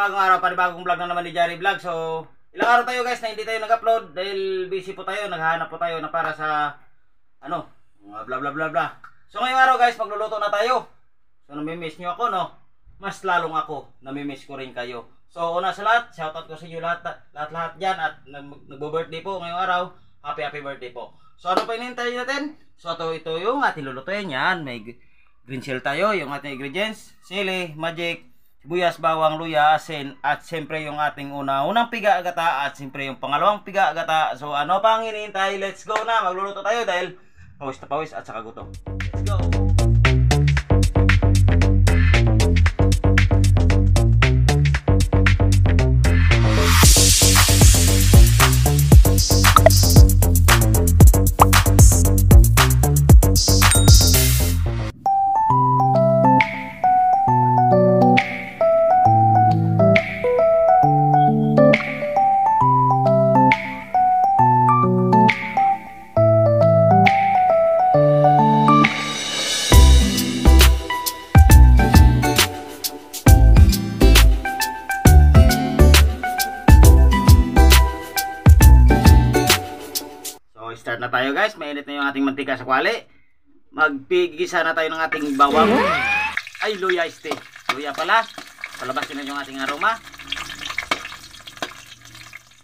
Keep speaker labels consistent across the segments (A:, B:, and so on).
A: panibagong araw, panibagong vlog na naman ni Jari Vlog. So, ilang araw tayo guys na hindi tayo nag-upload dahil busy po tayo, naghahanap po tayo na para sa ano, bla bla bla bla. So, ngayong araw guys, magluluto na tayo. So, namimiss nyo ako, no? Mas lalong ako, namimiss ko rin kayo. So, una sa lahat, shoutout ko sa inyo lahat dyan at nagbo-birthday po ngayong araw. Happy birthday po. So, ano pa inintay natin? So, ito yung ating lulutuin yan. May green shell tayo, yung ating ingredients, sili, magic, sibuyas, bawang, luya, asin, at siyempre yung ating unang piga gata, at siyempre yung pangalawang piga gata. So ano pang hinihintay? Let's go na, magluluto tayo dahil pawis na pawis at saka gutom. Let's go! Start na tayo guys, mainit na yung ating mantika sa kwali. Magpigisa na tayo ng ating bawang. Ay, luya este. Luya pala. Palabasin na yung ating aroma.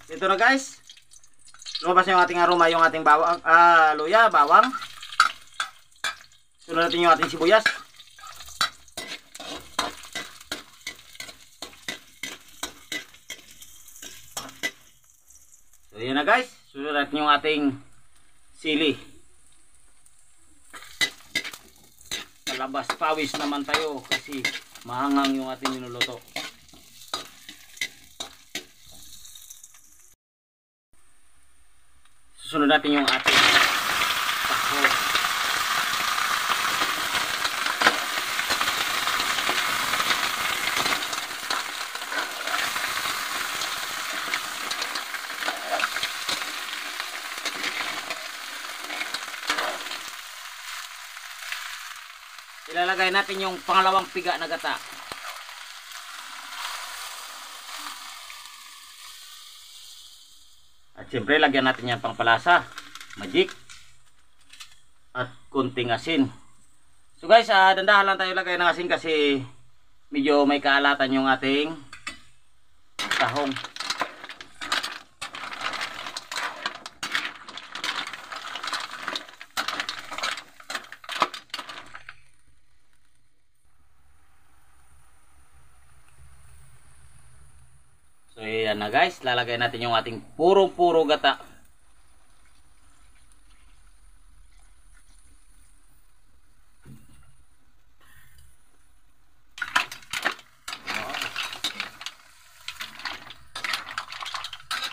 A: Ito na guys. Lumabas na yung ating aroma, yung ating bawang, luya, bawang. Sunod natin yung ating sibuyas. So yan na guys. Sunod natin yung ating sili. Palabas pawis naman tayo kasi mahangang yung ating niluluto. Susunod natin yung ating tahong. Ilalagay natin yung pangalawang piga na gata. At siyempre lagyan natin yan pangpalasa, magic, at kunting asin. So guys, dandahan lang tayo lagay ng asin kasi medyo may kaalatan yung ating tahong. So yan na guys, lalagay natin yung ating puro gata.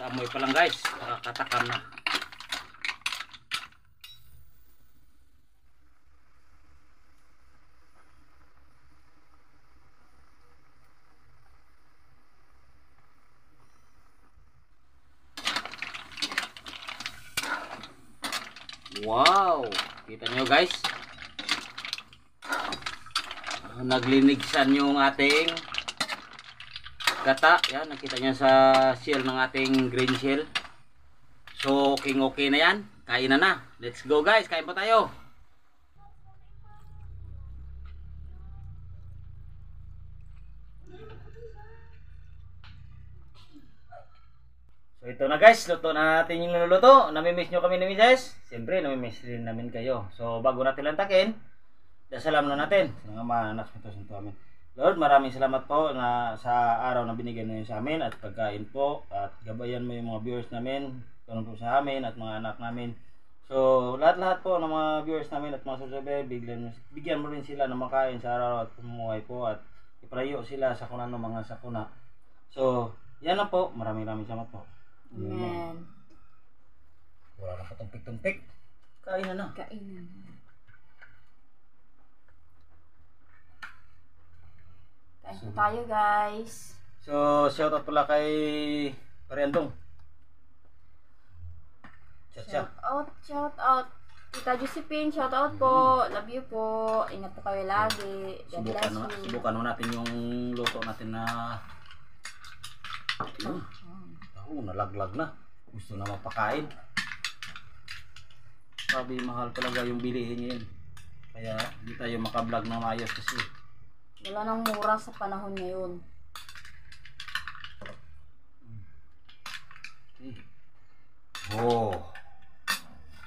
A: Amoy pa lang guys, nakakatakam na. Wow! Kita nyo guys, naglinigsan yung ating gata. Yan, nakita nyo sa shell ng ating green shell. So okay na yan, kain na. Let's go guys, kain po tayo. So ito na guys, luto na natin yung niluluto. Namimiss nyo kami ni Mrs. Siyempre, namimiss rin namin kayo. So bago natin lantakin, dasalam na natin. Mga maanak nito sa amin. Lord, maraming salamat po na sa araw na binigyan niyo sa amin at pagkain po. At gabayan mo yung mga viewers namin, tulong po sa amin at mga anak namin. So lahat po ng mga viewers namin at mga subscriber, bigyan mo rin sila ng makain sa araw at pumuhay po. At iprayo sila sa kunan ng mga sakuna. So yan na po, maraming salamat po.
B: Amen.
A: Wala na patumpik-tumpik. Kain na.
B: Kain na. Kain po tayo guys.
A: So shoutout pala kay Pariandong.
B: Shout out. Tita Josephine, shout out po. Love you po. Ingat po kayo lagi. God bless you.
A: Subukan natin yung luto natin na Oo, nalaglag na. Gusto na mapakain. Sabi, mahal talaga yung bilihin yun. Kaya hindi tayo makablog na maayos kasi.
B: Wala nang mura sa panahon ngayon.
A: Okay. Oh.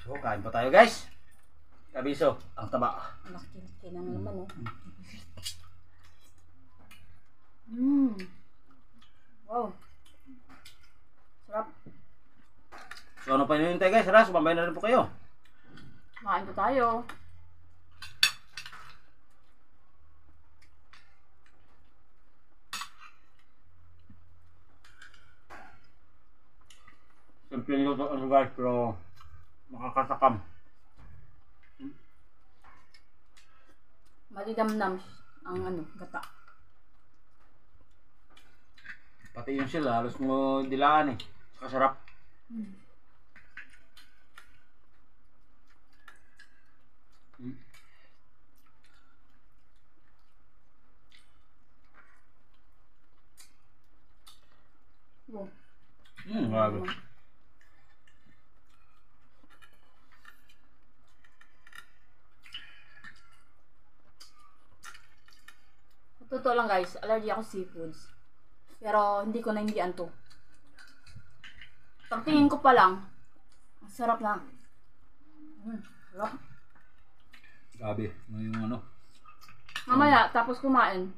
A: So, kain pa tayo guys. Kabiso, ang taba.
B: Ang laki na naman, oh. Wow. Sarap.
A: So, ano pa yun tayo guys? Tara, sumambay na rin po kayo.
B: Makain po tayo.
A: Simple yung luto ano guys, pero makakasakam.
B: Malidamnam ang gata.
A: Pati yung sila, halos mo dilaan eh. Kasarap.
B: Wow.
A: Grabe.
B: Totoo lang guys, allergy ako sa seafoods. Pero hindi ko naindihan to. Pagtingin ko pa lang, ang sarap na. Sarap.
A: Grabe, yung ano.
B: Mamaya, tapos kumain,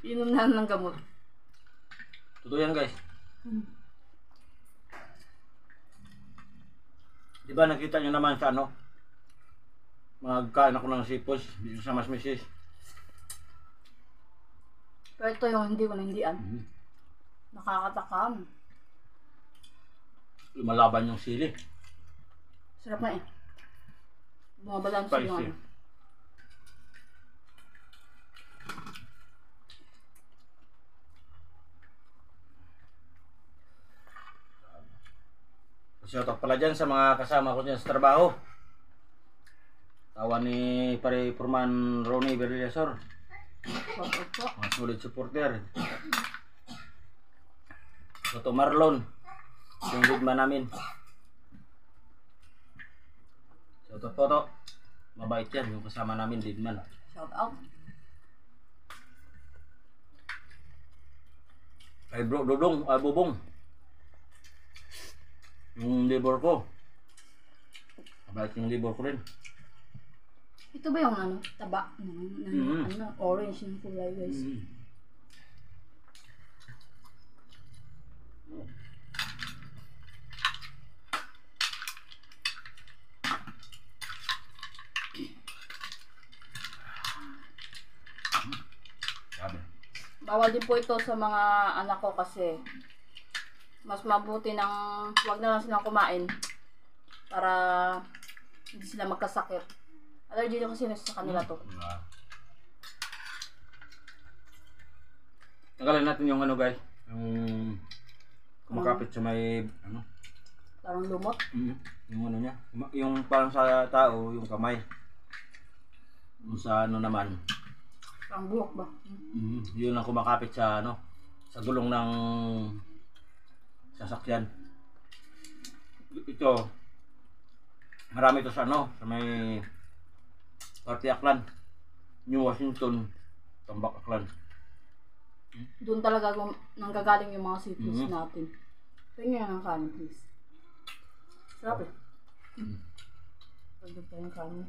B: inom na ng gamot.
A: Totoo yan guys. Di ba nakita nyo naman sa ano? Magkain ako ng seafoods dito sa Mas Misis.
B: Pero ito yung hindi ko naindihan. Nakakatakam.
A: Lumalaban yung sili.
B: Sarap na eh. Bumabalansi yung
A: Spicy.
B: ano.
A: Shoutout pala dyan sa mga kasama ko dyan sa trabaho. Tawa ni Pare Purman Ronnie Berliasor.
B: Opo.
A: Mga solid supporter. Toto Marlon. Yung leadman namin. Shoutout po to. Mabait yan yung kasama namin leadman.
B: Shout out.
A: Ay bro, Dudong, Bubong. Yung libor ko. Mabait yung libor ko rin.
B: Ito ba yung taba? Orange yung kulay guys.
A: Grabe.
B: Bawal din po ito sa mga anak ko kasi mas mabuti nang wag na lang silang kumain para hindi sila magkasakit. Allergy na kasi sa kanila to.
A: Tanggalin natin yung ano guys. Yung kumakapit sa may ano.
B: Parang lumot.
A: Yung ano niya. Yung parang sa tao, yung kamay. Yung sa ano naman.
B: Parang buhok ba?
A: Yun ang kumakapit sa ano. Sa gulong ng sasakyan. Ito. Marami ito sa ano. Sa may Party Aklan. New Washington. Tambak Aklan.
B: Doon talaga nanggagaling yung mga seafoods natin. Tingnan ang kanin please. Sarap eh. Pagdag tayong kanin.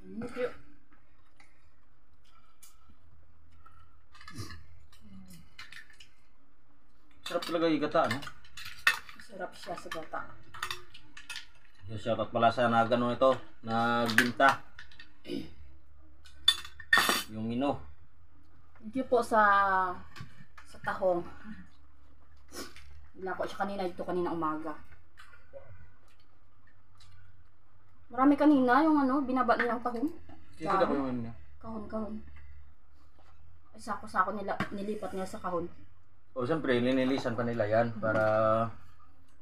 B: Thank you.
A: Sarap talaga yung gata, no?
B: Sarap siya sa gata.
A: Yung shoutout pala sa na gano'n ito, nagbinta. Yung mino.
B: Thank you po sa tahong. Nilako siya kanina dito kanina umaga. Marami kanina yung binaba nilang tahong.
A: Kikita ko yung ano niya.
B: Kahon. Ay sako-sako nila nilipat niya sa kahon.
A: O siyempre, linilisan pa nila yan para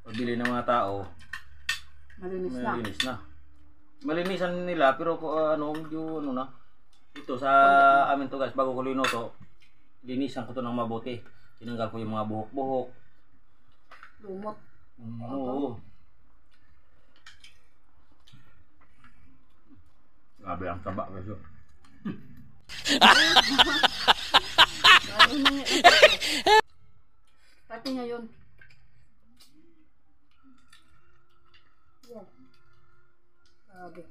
A: pagbili ng mga tao.
B: Malinis na.
A: Malinis na. Malinisan nila pero medyo na. Ito sa amin to guys, bago ko linuto, linisan ko to ng mabuti. Tinanggal ko yung mga buhok-buhok.
B: Lumot.
A: Oo. Grabe ang taba guys.
B: Pati niya yun. Yan. Grabe.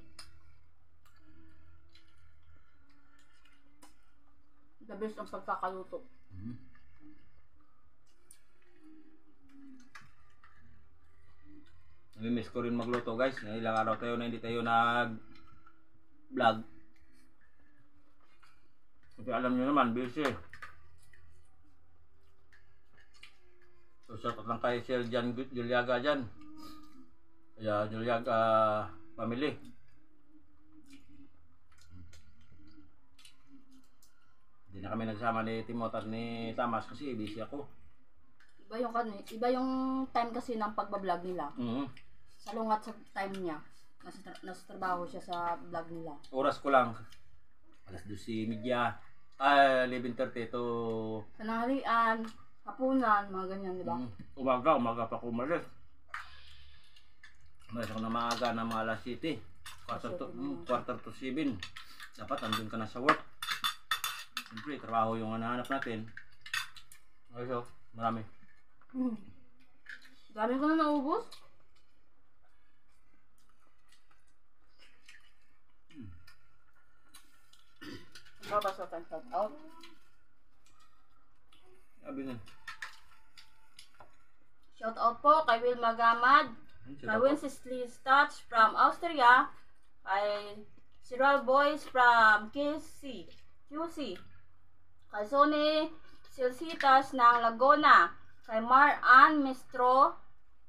B: The best ang pagkakaluto.
A: Namimiss ko rin magluto guys. Ilang araw tayo na hindi tayo nag-vlog. Kasi alam nyo naman, busy. So, shout out lang kay Sir Jan Juliaga dyan. Kaya Juliaga family. Hindi na kami nagsama ni Timot at ni Tamas kasi busy ako.
B: Iba yung time kasi ng pagbablog nila. Salungat sa time niya. Nasa trabaho siya sa vlog nila.
A: Oras ko lang. Alas 12:30. 11:30 to...
B: Tanghalian, hapunan, mga ganyan, di ba?
A: Umaga pa ako umalis. Umalis ako na maaga na mga alas 7. Quarter to 7. Dapat andun ka na sa work. Siyempre, trabaho yung hanahanap natin. Okay, so, marami.
B: Dami ko na naubos. Babasa tayong shout out.
A: Sabi na.
B: Shout out po kay Wilma Gamad, kay Wenceslas Touch from Austria, kay Siral Boys from QC, kay Sony Silsitas ng Laguna, kay Mar-Ann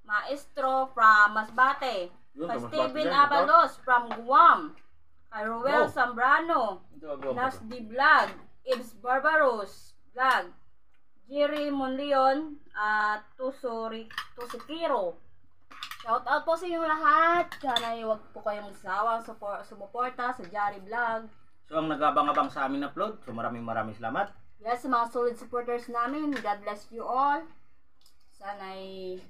B: Maestro from Masbate, kay Steven Abalos from Guam, kay Roel Zambrano, Nas Di Vlog, Ibs Barbaros Vlog, Jerry Monleon at Tusikiro. Shout out po sa inyong lahat. Sana huwag po kayong magsawang sumuporta sa Jerry Vlog.
A: So ang nag-abang-abang sa amin upload, so maraming salamat.
B: Yes, sa mga solid supporters namin, God bless you all. Sana'y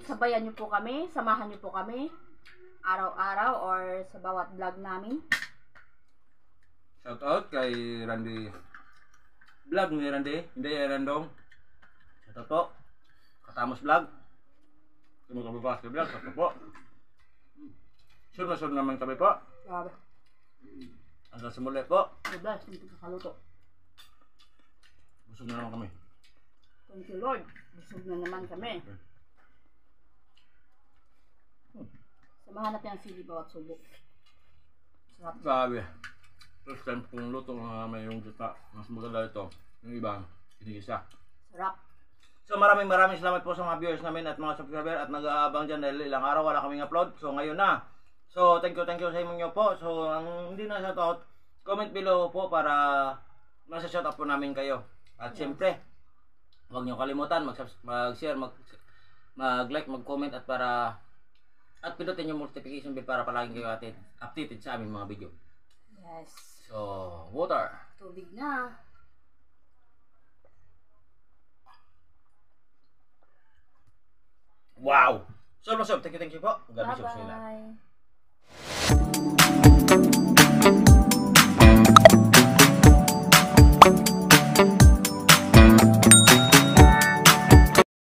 B: sabayan niyo po kami, samahan niyo po kami araw-araw or sa bawat vlog namin.
A: Shout out kay Randy Vlog ni Randy, hindi Randong. Shout out po. Katamos Vlog. Tumutubas kay Vlog, shout out po. Sure naman kami po.
B: Grabe.
A: Hanggang sa muli po.
B: God bless, hindi kakaluto.
A: Busog na naman kami.
B: Thank you Lord. Busog na naman kami. Samahan natin ang sili bawat subok. Sarap.
A: Grabe. First time kong luto na may yung gita. Mas maganda ito. Yung iba, kinigisa.
B: Sarap.
A: So maraming salamat po sa mga viewers namin at mga subscriber at nag-aabang dyan dahil ilang araw wala kaming upload. So ngayon na. So thank you sa inyo po. So ang hindi na shoutout, comment below po para masa-shoutout po namin kayo. At siyempre, huwag niyo kalimutan mag-share, mag-like, mag-comment at pinutin yung notification bell para palagi kayo updated sa aming mga video.
B: Yes.
A: So, water.
B: Tubig na.
A: Wow! So, thank you po. God bless you.
B: Bye-bye.